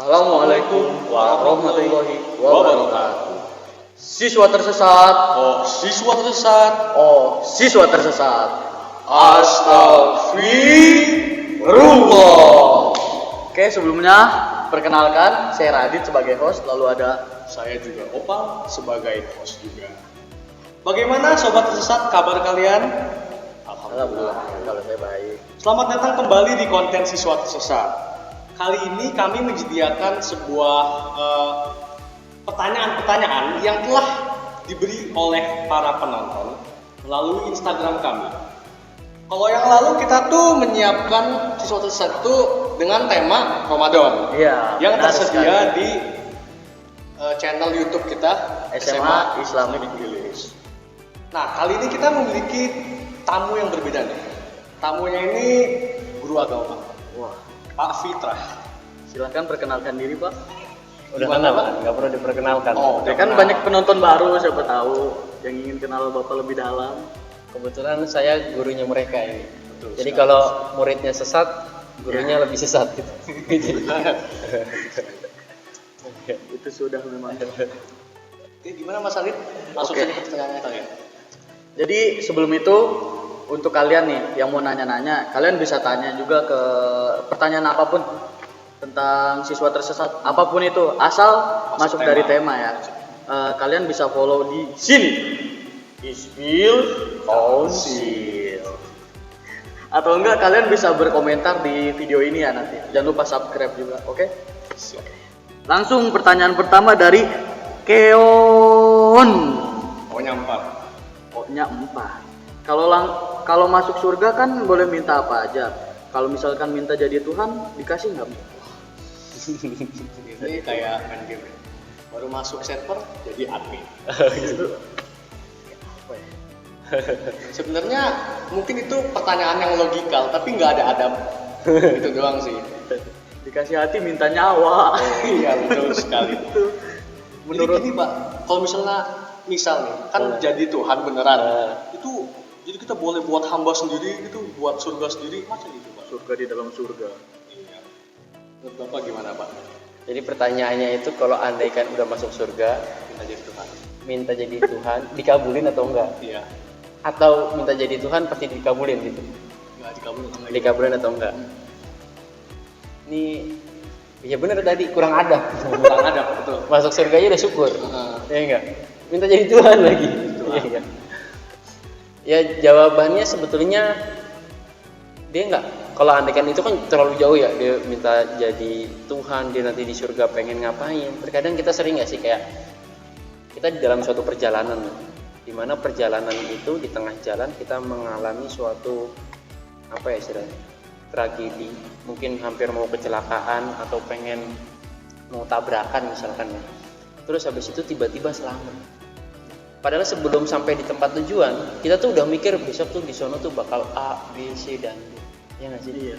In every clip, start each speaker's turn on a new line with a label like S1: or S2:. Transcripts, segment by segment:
S1: Assalamualaikum warahmatullahi wabarakatuh. Siswa tersesat.
S2: Oh, siswa tersesat.
S1: Oh, siswa tersesat.
S2: Astagfirullah.
S1: Oke, sebelumnya perkenalkan saya Radit sebagai host, lalu ada
S2: Saya juga Opal sebagai host juga. Bagaimana sobat tersesat kabar kalian?
S1: Alhamdulillah kalau saya baik.
S2: Selamat datang kembali di konten siswa tersesat. Kali ini kami menyediakan sebuah pertanyaan-pertanyaan yang telah diberi oleh para penonton melalui Instagram kami. Kalau yang lalu kita tuh menyiapkan siswa tersesat itu dengan tema Ramadan.
S1: Iya.
S2: Yang
S1: benar
S2: tersedia
S1: sekali.
S2: di channel YouTube kita
S1: SMA Islamic
S2: Village. Nah, kali ini kita memiliki tamu yang berbeda nih. Tamunya ini guru agama,
S1: Wah,
S2: Pak Fitra.
S1: silakan perkenalkan diri, Pak.
S3: Udah
S2: Gimana,
S3: kenal,
S2: Pak?
S3: nggak perlu diperkenalkan.
S2: Oh,
S1: Ya kan banyak penonton baru, siapa tahu yang ingin kenal Bapak lebih dalam.
S3: Kebetulan saya gurunya mereka ini.
S2: Betul
S3: Jadi
S2: sekali.
S3: kalau muridnya sesat, gurunya lebih sesat gitu.
S1: Itu sudah memang.
S2: Oke, gimana Mas Alid? Langsung
S1: Oke.
S2: saja ke pertanyaan kalian.
S1: Jadi sebelum itu untuk kalian nih yang mau nanya-nanya, kalian bisa tanya juga ke pertanyaan apapun tentang siswa tersesat, apapun itu, asal masuk dari tema ya. Kalian bisa follow di sini, Ispil Council. Atau enggak kalian bisa berkomentar di video ini ya nanti. Jangan lupa subscribe juga, oke? Langsung pertanyaan pertama dari Keon.
S2: Pokoknya 4.
S1: Pokoknya 4. Kalau masuk surga kan boleh minta apa aja. Kalau misalkan minta jadi Tuhan, dikasih nggak?
S2: Ini kayak main game. Baru masuk server jadi admin.
S1: Apa ya?
S2: Sebenarnya mungkin itu pertanyaan yang logikal, tapi nggak ada adab. Itu doang sih.
S1: Dikasih hati minta nyawa.
S2: Iya, betul sekali.
S1: Menurut
S2: Jadi gini, Pak, kalau misal nih, kan jadi Tuhan beneran. Itu jadi kita boleh buat hamba sendiri gitu, buat surga sendiri, macam gitu, Pak.
S1: surga di dalam surga.
S2: Iya. Menurut Bapak gimana, Pak?
S3: Jadi pertanyaannya itu kalau andaikan udah masuk surga,
S2: Kita jadi Tuhan.
S3: minta jadi Tuhan, dikabulin atau enggak?
S2: Iya.
S3: Atau minta jadi Tuhan pasti dikabulin gitu?
S2: Nggak dikabulin sama
S3: Dikabulin atau enggak? Ini ya bener tadi kurang adab.
S2: Kurang adab, betul.
S3: Masuk surga aja udah syukur.
S2: Heeh.
S3: Ya enggak? Minta jadi Tuhan lagi.
S2: Tuhan.
S3: Iya enggak? Ya jawabannya sebetulnya dia enggak. Kalau andaikan itu kan terlalu jauh ya, dia minta jadi Tuhan, dia nanti di surga pengen ngapain. Terkadang kita sering nggak sih kayak kita di dalam suatu perjalanan, di mana perjalanan itu di tengah jalan kita mengalami suatu apa ya istilahnya, tragedi, mungkin hampir mau kecelakaan atau pengen mau tabrakan misalkan ya. Terus habis itu tiba-tiba selamat. Padahal sebelum sampai di tempat tujuan, kita tuh udah mikir besok tuh di sono tuh bakal A, B, C dan D. Ya nggak sih?
S1: Iya.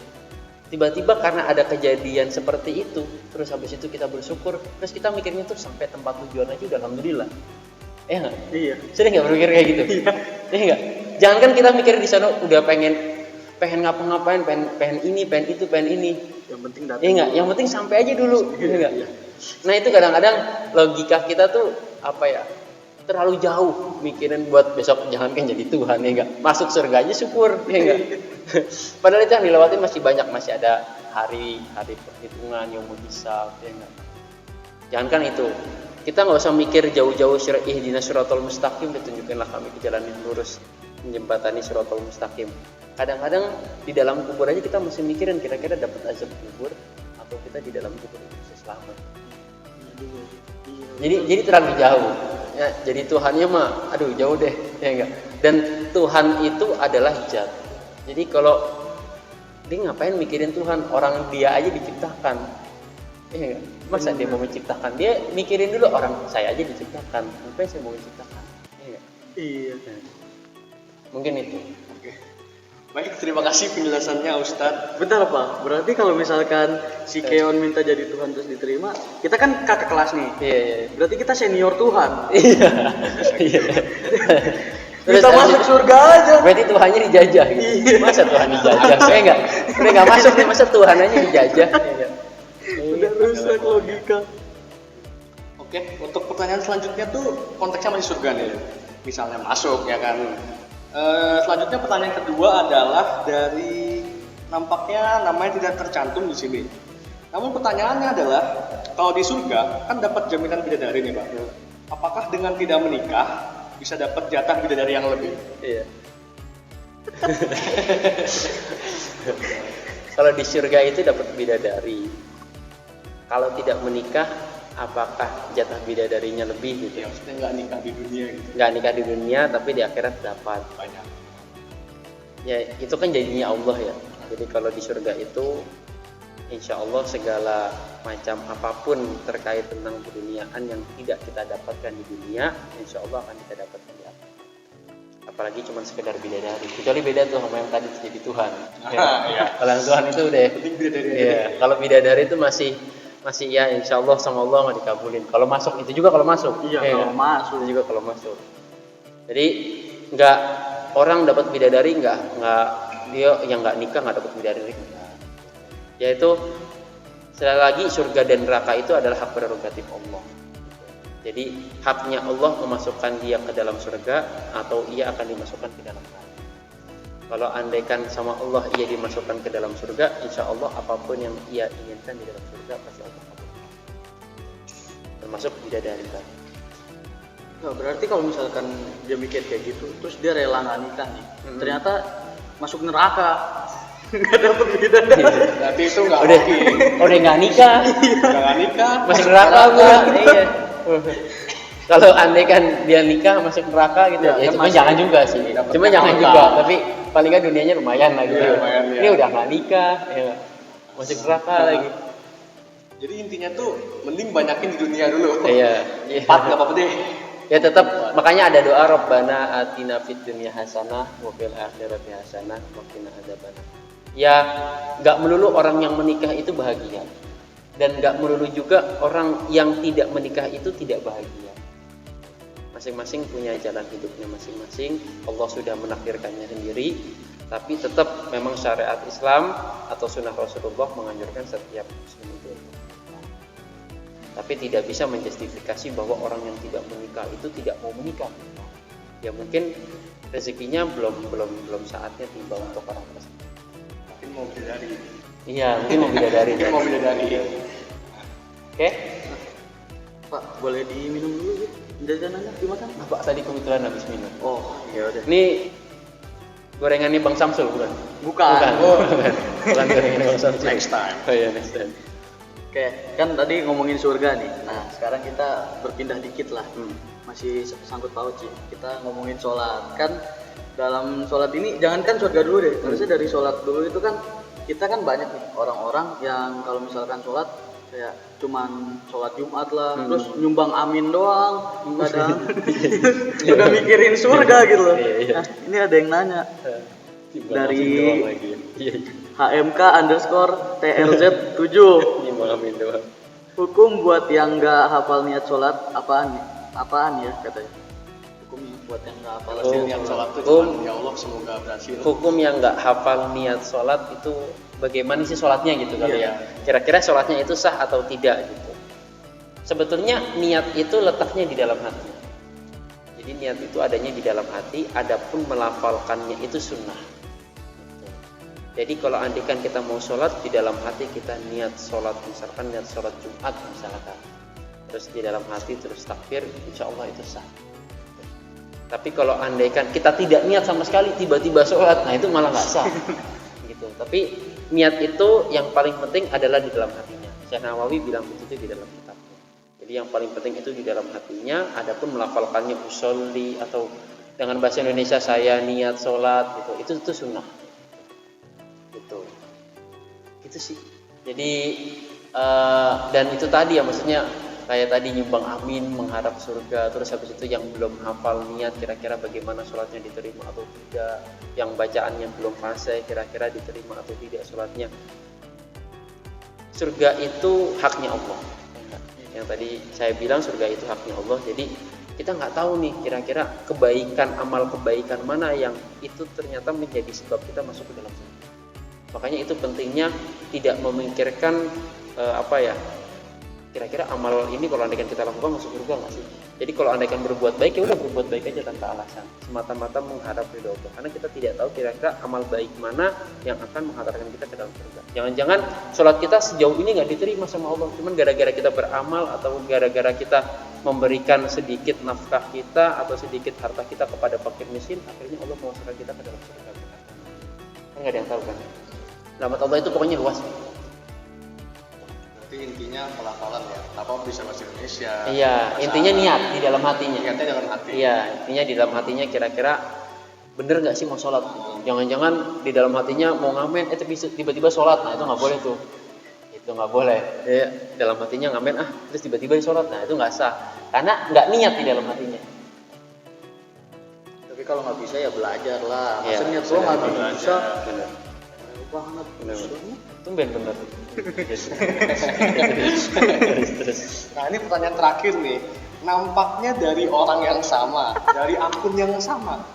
S3: Tiba-tiba karena ada kejadian seperti itu, terus habis itu kita bersyukur, terus kita mikirnya tuh sampai tempat tujuan aja udah alhamdulillah. Nggak?
S1: Iya.
S3: Sering nggak berpikir kayak gitu? Iya nggak? Jangan kan kita mikir di sana udah pengen ngapa-ngapain, pengen ini, pengen itu, pengen ini.
S1: Yang penting datang.
S3: Iya nggak? Yang penting sampai aja dulu. Iya nggak?
S1: Iya.
S3: Nah itu kadang-kadang logika kita tuh apa ya? Terlalu jauh mikirin buat besok jangankan jadi Tuhan ya enggak, masuk surga aja syukur ya enggak. Padahal itu yang dilewati masih banyak, masih ada hari perhitungan yang mau hisab ya enggak. Jangankan itu, kita nggak usah mikir jauh-jauh ihdinas siratal mustaqim, ditunjukinlah kami ke jalan yang lurus, menjembatani siratal mustaqim. Kadang-kadang di dalam kubur aja kita masih mikirin kira-kira dapat azab kubur atau kita di dalam kubur bisa selamat. Jadi terlalu jauh. Ya, jadi Tuhannya mah aduh jauh deh, ya enggak. Dan Tuhan itu adalah zat. Jadi kalau dia ngapain mikirin Tuhan, orang dia aja diciptakan. Ya enggak. Masa dia mau menciptakan? Dia mikirin dulu orang saya aja diciptakan. Ngapain saya mau menciptakan? Ya enggak.
S1: Iya.
S3: Mungkin itu.
S2: Oke. Baik, terima kasih penjelasannya Ustadz.
S1: Bentar Pak, berarti kalau misalkan si Keon minta jadi Tuhan terus diterima, kita kan kakak kelas nih.
S3: Iya.
S1: Berarti kita senior Tuhan.
S3: Iya. Iya.
S1: Kita masuk surga aja.
S3: Berarti Tuhannya dijajah gitu.
S1: Iya.
S3: Masa Tuhan dijajah? Saya enggak masuk nih, masa Tuhan aja dijajah. Ya enggak?
S1: Udah rusak. Anak logika.
S2: Oke, untuk pertanyaan selanjutnya tuh konteksnya masih surga nih. Misalnya masuk ya kan. Selanjutnya pertanyaan kedua adalah dari nampaknya namanya tidak tercantum di sini. Namun pertanyaannya adalah kalau di surga kan dapat jaminan bidadari nih Pak. Apakah dengan tidak menikah bisa dapat jatah bidadari yang lebih?
S3: Iya. Kalau di surga itu dapat bidadari. Kalau tidak menikah, apakah jatah bidadarinya lebih gitu?
S2: Ya maksudnya nggak nikah di dunia gitu.
S3: Nggak nikah di dunia, tapi di akhirat dapat.
S2: Banyak.
S3: Ya itu kan janjinya Allah ya. Jadi kalau di surga itu, insya Allah segala macam apapun terkait tentang keduniaan yang tidak kita dapatkan di dunia, insya Allah akan kita dapatkan di akhirat. Apalagi cuma sekedar bidadari. Kecuali beda tuh sama yang tadi jadi Tuhan. Ya.
S2: Iya.
S3: Kalau yang Tuhan itu udah.
S2: Penting bidadari.
S3: Iya. Kalau bidadari itu masih ya insya Allah sama Allah nggak dikabulin. Kalau masuk itu juga kalau masuk.
S1: Iya, kalau masuk.
S3: Itu juga kalau masuk. Jadi nggak orang dapat bidadari nggak dia yang nggak nikah nggak dapat bidadari. Yaitu sekali lagi surga dan neraka itu adalah hak prerogatif Allah. Jadi haknya Allah memasukkan dia ke dalam surga atau ia akan dimasukkan ke dalam neraka. Kalau andaikan sama Allah ia dimasukkan ke dalam surga, insya Allah apapun yang ia inginkan di dalam surga pasti Allah kabulkan. Termasuk bidadari tadi.
S1: Nah, berarti kalau misalkan dia mikir kayak gitu, terus dia rela nggak nikah nih, ternyata masuk neraka, nggak dapet bidadari.
S2: Berarti itu nggak
S3: Udah
S2: oke.
S3: nggak nikah,
S2: Jangan nikah.
S3: masuk neraka gua. Iya. Kalau andaikan dia nikah masuk neraka gitu,
S1: Ya,
S3: ya
S1: kan
S3: cuma
S1: masih
S3: jangan juga sih.
S2: dapat
S3: Cuma jangan
S2: neraka.
S3: juga, tapi paling nggak dunianya lumayan lah gitu.
S2: Iya, lumayan, ya.
S3: Ini udah nggak nikah, ya. Masuk neraka lagi.
S2: Jadi intinya tuh mending banyakin di dunia dulu.
S3: Iya.
S2: 4 nggak apa-apa deh.
S3: Ya tetap makanya ada doa Rabbana atina fid dunya hasanah wa fil akhirati hasanah wa qina adzabannar. Ya nggak melulu orang yang menikah itu bahagia dan nggak melulu juga orang yang tidak menikah itu tidak bahagia. Masing-masing punya jalan hidupnya masing-masing. Allah sudah menakdirkannya sendiri. Tapi tetap memang syariat Islam atau sunnah Rasulullah menganjurkan setiap muslim itu. Tapi tidak bisa menjustifikasi bahwa orang yang tidak menikah itu tidak mau menikah. Ya mungkin rezekinya belum saatnya tiba untuk orang tersebut.
S2: Mungkin mau bidadari.
S3: Iya, mungkin mau bidadari.
S2: Mungkin mau bidadari.
S3: Oke.
S1: Pak, boleh diminum dulu gitu? Jajanannya dimakan?
S3: Bapak tadi kebetulan habis minum.
S1: Oh, ya udah.
S3: Ini gorengannya Bang Samsul bukan?
S1: Bukan.
S3: Bukan gorengannya Bang Samsul.
S2: Next time.
S3: Oh iya, next time.
S1: Oke, kan tadi ngomongin surga nih. Nah, sekarang kita berpindah dikit lah. Masih sangkut paut sih. Kita ngomongin sholat. Kan dalam sholat ini, jangankan surga dulu deh. Harusnya dari sholat dulu itu kan, kita kan banyak nih orang-orang yang kalau misalkan sholat, kayak cuman sholat Jumat lah, terus nyumbang amin doang. Kadang udah mikirin surga gitu loh.
S3: Iya.
S1: Nah, ini ada yang nanya. Dari
S3: Iya.
S1: HMK_TRZ 7.
S3: Amin doang.
S1: Hukum buat yang nggak hafal niat sholat apaan ya katanya? Hukumnya buat yang nggak hafal
S2: Kalau
S3: Oh.
S2: niat sholat tuh
S3: Hukum.
S2: cuman, ya Allah semoga berhasil.
S3: Hukum yang nggak hafal niat sholat itu bagaimana sih sholatnya gitu kali
S1: Iya.
S3: ya? Kira-kira sholatnya itu sah atau tidak gitu? Sebetulnya niat itu letaknya di dalam hati. Jadi niat itu adanya di dalam hati, adapun melafalkannya itu sunnah. Jadi kalau andikan kita mau sholat di dalam hati kita niat sholat, misalkan niat sholat Jumat misalkan, terus di dalam hati terus takbir, insya Allah itu sah. Tapi kalau andaikan kita tidak niat sama sekali tiba-tiba sholat, nah itu malah nggak sah. Gitu. Tapi niat itu yang paling penting adalah di dalam hatinya. Syekh Nawawi bilang begitu di dalam kitabnya. Jadi yang paling penting itu di dalam hatinya, adapun melafalkannya usolli atau dengan bahasa Indonesia saya niat sholat gitu, itu sunnah. Itu sih. Jadi dan itu tadi ya maksudnya kayak tadi nyumbang amin mengharap surga, terus habis itu yang belum hafal niat kira-kira bagaimana sholatnya diterima atau tidak, yang bacaannya belum fase kira-kira diterima atau tidak sholatnya. Surga itu haknya Allah. Yang tadi saya bilang surga itu haknya Allah. Jadi kita nggak tahu nih kira-kira kebaikan, amal kebaikan mana yang itu ternyata menjadi sebab kita masuk ke dalam surga. Makanya itu pentingnya tidak memikirkan kira-kira amal ini kalau andaikan kita lakukan masuk surga nggak sih? Jadi kalau andaikan berbuat baik ya udah berbuat baik aja tanpa alasan, semata-mata mengharap ridho Allah. Karena kita tidak tahu kira-kira amal baik mana yang akan menghantarkan kita ke dalam surga. Jangan-jangan sholat kita sejauh ini nggak diterima sama Allah, cuman gara-gara kita beramal atau gara-gara kita memberikan sedikit nafkah kita atau sedikit harta kita kepada fakir miskin, akhirnya Allah memasukkan kita ke dalam surga. Kan nggak ada yang tahu kan? Rahmat Allah itu pokoknya luas.
S2: Berarti intinya pelafalan ya. Apa bisa bahasa Indonesia?
S3: Iya, intinya niat di dalam hatinya.
S2: Niatnya dalam hati.
S3: Iya, intinya di dalam hatinya kira-kira bener nggak sih mau sholat? Jangan-jangan di dalam hatinya mau ngamen, tapi tiba-tiba sholat, nah itu nggak boleh tuh. Itu nggak boleh. Dalam hatinya ngamen, terus tiba-tiba sholat, nah itu nggak sah. Karena nggak niat di dalam hatinya.
S1: Tapi kalau nggak bisa ya belajar lah.
S3: Iya,
S1: Masa niat gua nggak bisa.
S3: Bener.
S1: Banget.
S3: Bener. Tumben bener.
S2: Nah ini pertanyaan terakhir nih. Nampaknya dari orang yang sama, dari akun yang sama,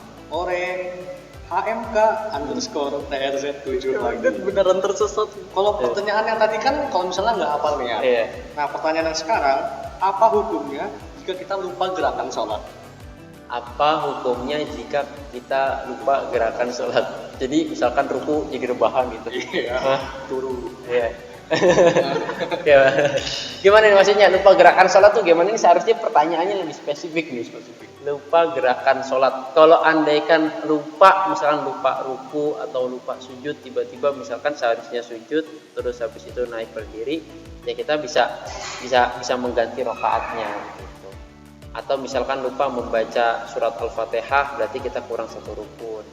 S2: HMK_TRZ7 lagi.
S1: Beneran tersesat.
S2: Kalau pertanyaan yang tadi kan kalau misalnya nggak hafal nih ya.
S3: Iya.
S2: Nah pertanyaan yang sekarang, apa hukumnya jika kita lupa gerakan sholat?
S3: Apa hukumnya jika kita lupa gerakan sholat? Jadi misalkan ruku jadi rebahan gitu.
S2: Iya.
S3: Turu. Iya. Ya. Gimana nih maksudnya lupa gerakan sholat tuh gimana? Ini seharusnya pertanyaannya lebih spesifik nih. Lupa gerakan sholat. Kalau andaikan lupa, misalkan lupa ruku atau lupa sujud, tiba-tiba misalkan seharusnya sujud, terus habis itu naik berdiri, ya kita bisa mengganti rakaatnya. Gitu. Atau misalkan lupa membaca surat Al-Fatihah, berarti kita kurang satu rukun.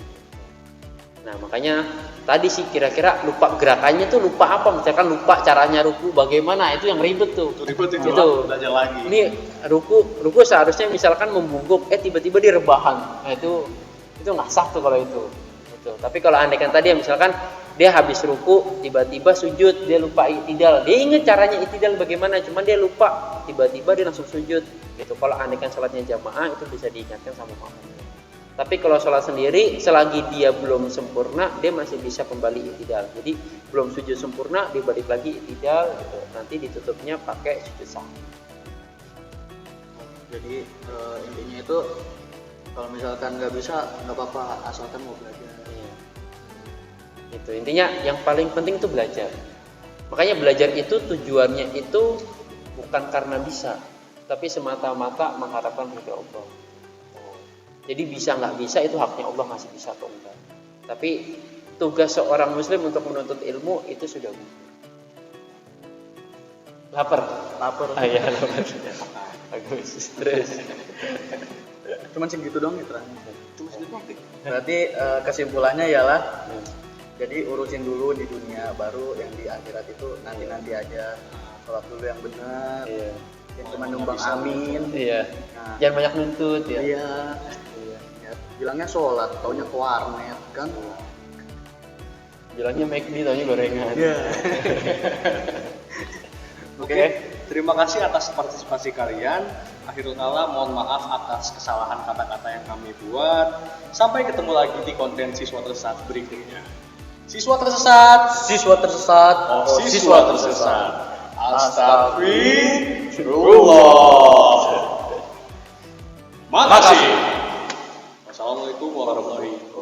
S3: Nah makanya tadi sih kira-kira lupa gerakannya tuh lupa apa? Misalkan lupa caranya ruku bagaimana, itu yang ribet tuh.
S2: Itu ribet itu.
S3: Gitu.
S2: Belajar lagi.
S3: Ini ruku seharusnya misalkan membungkuk, tiba-tiba dia rebahan. Nah itu nggak sah tuh kalau itu. Gitu. Tapi kalau andaikan tadi misalkan dia habis ruku, tiba-tiba sujud, dia lupa i'tidal. Dia ingat caranya i'tidal bagaimana, cuman dia lupa. Tiba-tiba dia langsung sujud. Gitu. Kalau andaikan sholatnya jamaah itu bisa diingatkan sama makmum. Tapi kalau sholat sendiri, selagi dia belum sempurna, dia masih bisa kembali i'tidal. Jadi belum sujud sempurna, dia balik lagi i'tidal, gitu. Nanti ditutupnya pakai sujud sahwi.
S1: Jadi intinya itu kalau misalkan nggak bisa nggak apa-apa, asalkan mau belajar.
S3: Iya. Itu intinya yang paling penting itu belajar. Makanya belajar itu tujuannya itu bukan karena bisa, tapi semata-mata mengharapkan ridha Allah. Jadi bisa nggak bisa itu haknya Allah, masih bisa atau enggak. Tapi tugas seorang muslim untuk menuntut ilmu itu sudah lapar. Iya lapar. Bagus. Terus.
S1: Cuman segitu doang ya terakhir. Cuma segitu doang. Berarti kesimpulannya ialah jadi urusin dulu di dunia, baru yang di akhirat itu nanti aja. Sholat dulu yang benar.
S3: Iya.
S1: Yang cuma numbang amin.
S3: Iya.
S1: Nah,
S3: Jangan banyak nuntut ya.
S1: Iya. Bilangnya sholat, taunya ke warnet kan?
S3: Bilangnya McD, taunya gorengan.
S1: Iya.
S2: Oke. Terima kasih atas partisipasi kalian. Akhirul kala mohon maaf atas kesalahan kata-kata yang kami buat. Sampai ketemu lagi di konten siswa tersesat berikutnya. Siswa tersesat.
S1: Siswa tersesat.
S2: Siswa tersesat. Astagfirullah. Makasih. Assalamualaikum warahmatullahi wabarakatuh.